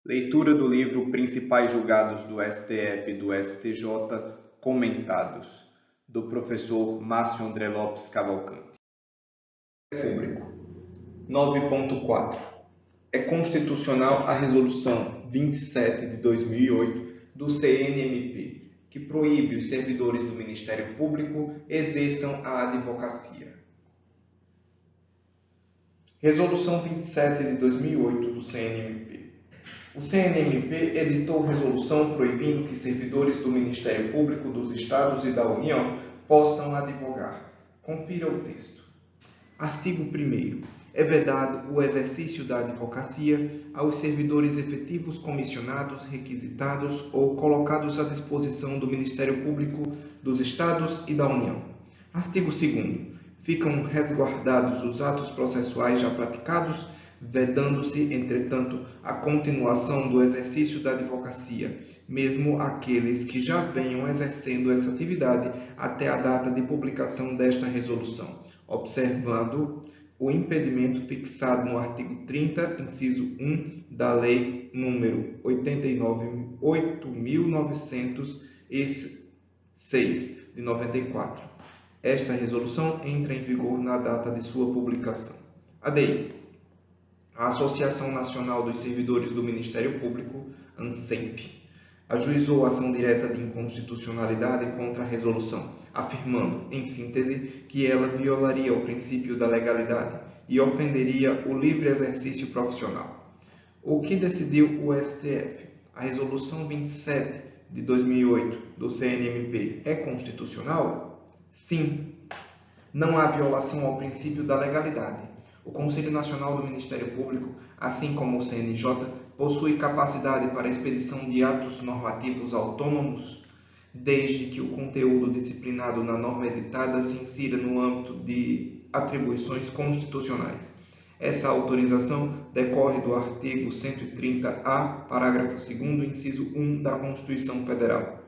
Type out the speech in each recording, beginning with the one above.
Leitura do livro Principais Julgados do STF e do STJ, comentados, do professor Márcio André Lopes Cavalcante. Público. 9.4. É constitucional a Resolução 27 de 2008 do CNMP, que proíbe os servidores do Ministério Público exerçam a advocacia. Resolução 27 de 2008 do CNMP. O CNMP editou resolução proibindo que servidores do Ministério Público dos Estados e da União possam advogar. Confira o texto. Artigo 1º. É vedado o exercício da advocacia aos servidores efetivos comissionados, requisitados ou colocados à disposição do Ministério Público dos Estados e da União. Artigo 2º. Ficam resguardados os atos processuais já praticados, vedando-se, entretanto, a continuação do exercício da advocacia, mesmo aqueles que já venham exercendo essa atividade até a data de publicação desta resolução, observando o impedimento fixado no artigo 30, inciso 1 da Lei nº 8.906, de 94. Esta resolução entra em vigor na data de sua publicação. ADI. A Associação Nacional dos Servidores do Ministério Público, ANSEMP, ajuizou ação direta de inconstitucionalidade contra a resolução, afirmando, em síntese, que ela violaria o princípio da legalidade e ofenderia o livre exercício profissional. O que decidiu o STF? A Resolução 27 de 2008 do CNMP é constitucional? Sim. Não há violação ao princípio da legalidade. O Conselho Nacional do Ministério Público, assim como o CNJ, possui capacidade para a expedição de atos normativos autônomos, desde que o conteúdo disciplinado na norma editada se insira no âmbito de atribuições constitucionais. Essa autorização decorre do artigo 130-A, parágrafo 2º, inciso 1 da Constituição Federal.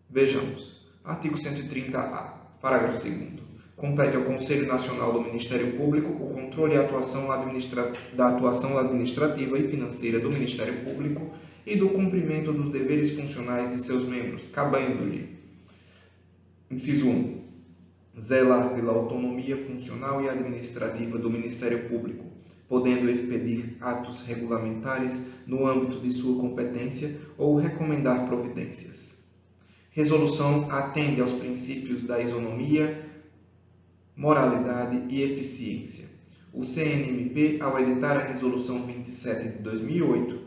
Vejamos. Artigo 130-A, parágrafo 2º. Compete ao Conselho Nacional do Ministério Público o controle e da atuação administrativa e financeira do Ministério Público e do cumprimento dos deveres funcionais de seus membros, cabendo-lhe: inciso 1. Zelar pela autonomia funcional e administrativa do Ministério Público, podendo expedir atos regulamentares no âmbito de sua competência ou recomendar providências. Resolução atende aos princípios da isonomia, moralidade e eficiência. O CNMP, ao editar a Resolução 27 de 2008,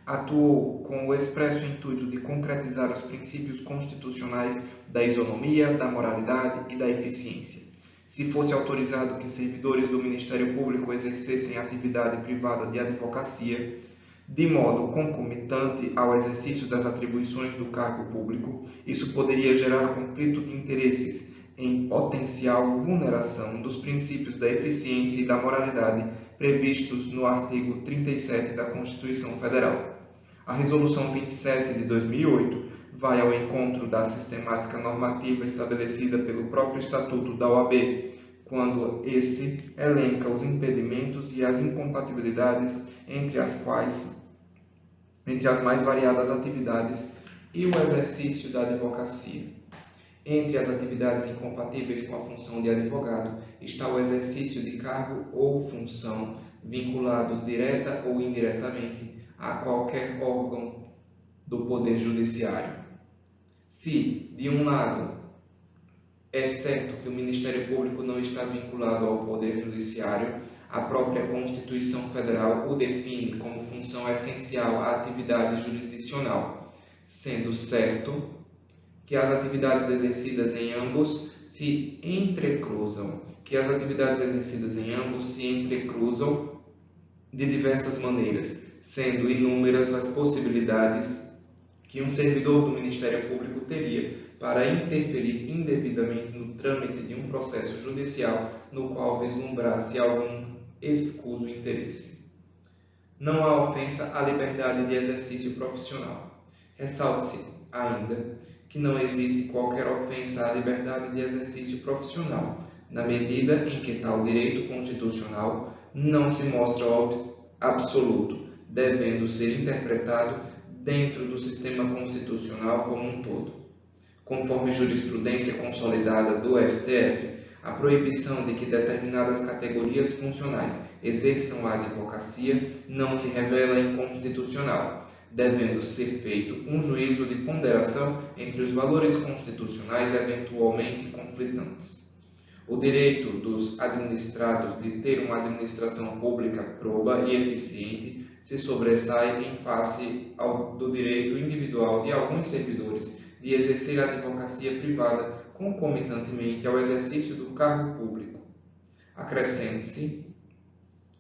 atuou com o expresso intuito de concretizar os princípios constitucionais da isonomia, da moralidade e da eficiência. Se fosse autorizado que servidores do Ministério Público exercessem atividade privada de advocacia, de modo concomitante ao exercício das atribuições do cargo público, isso poderia gerar conflito de interesses em potencial vulneração dos princípios da eficiência e da moralidade previstos no artigo 37 da Constituição Federal. A Resolução 27 de 2008 vai ao encontro da sistemática normativa estabelecida pelo próprio Estatuto da OAB, quando esse elenca os impedimentos e as incompatibilidades entre as mais variadas atividades e o exercício da advocacia. Entre as atividades incompatíveis com a função de advogado está o exercício de cargo ou função vinculados direta ou indiretamente a qualquer órgão do Poder Judiciário. Se, de um lado, é certo que o Ministério Público não está vinculado ao Poder Judiciário, a própria Constituição Federal o define como função essencial à atividade jurisdicional, sendo certo que as atividades exercidas em ambos se entrecruzam, de diversas maneiras, sendo inúmeras as possibilidades que um servidor do Ministério Público teria para interferir indevidamente no trâmite de um processo judicial no qual vislumbrasse algum escuso interesse. Não há ofensa à liberdade de exercício profissional. Ressalte-se ainda que não existe qualquer ofensa à liberdade de exercício profissional, na medida em que tal direito constitucional não se mostra absoluto, devendo ser interpretado dentro do sistema constitucional como um todo. Conforme jurisprudência consolidada do STF, a proibição de que determinadas categorias funcionais exerçam a advocacia não se revela inconstitucional, devendo ser feito um juízo de ponderação entre os valores constitucionais eventualmente conflitantes. O direito dos administrados de ter uma administração pública proba e eficiente se sobressai em face do direito individual de alguns servidores de exercer a advocacia privada concomitantemente ao exercício do cargo público. Acrescente-se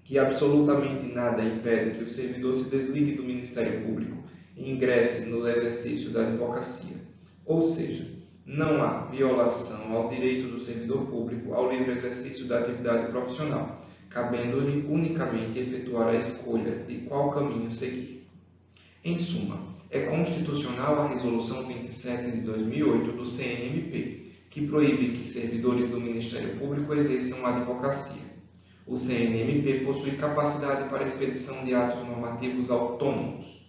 que absolutamente nada impede que o servidor se desligue do Ministério Público e ingresse no exercício da advocacia, ou seja, não há violação ao direito do servidor público ao livre exercício da atividade profissional, cabendo-lhe unicamente efetuar a escolha de qual caminho seguir. Em suma, é constitucional a Resolução 27 de 2008 do CNMP, que proíbe que servidores do Ministério Público exerçam a advocacia. O CNMP possui capacidade para expedição de atos normativos autônomos,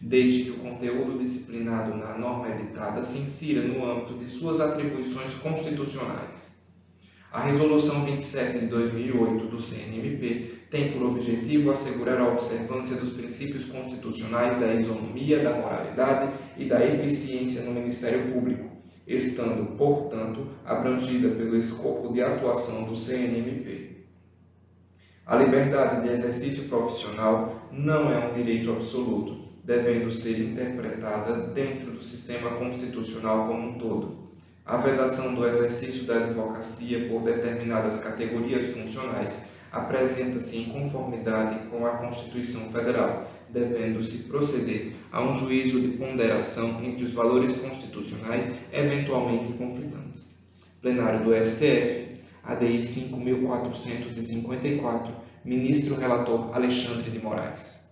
desde que o conteúdo disciplinado na norma editada se insira no âmbito de suas atribuições constitucionais. A Resolução 27 de 2008 do CNMP tem por objetivo assegurar a observância dos princípios constitucionais da isonomia, da moralidade e da eficiência no Ministério Público, estando, portanto, abrangida pelo escopo de atuação do CNMP. A liberdade de exercício profissional não é um direito absoluto, devendo ser interpretada dentro do sistema constitucional como um todo. A vedação do exercício da advocacia por determinadas categorias funcionais apresenta-se em conformidade com a Constituição Federal, devendo-se proceder a um juízo de ponderação entre os valores constitucionais eventualmente conflitantes. Plenário do STF, ADI 5.454, Ministro Relator Alexandre de Moraes.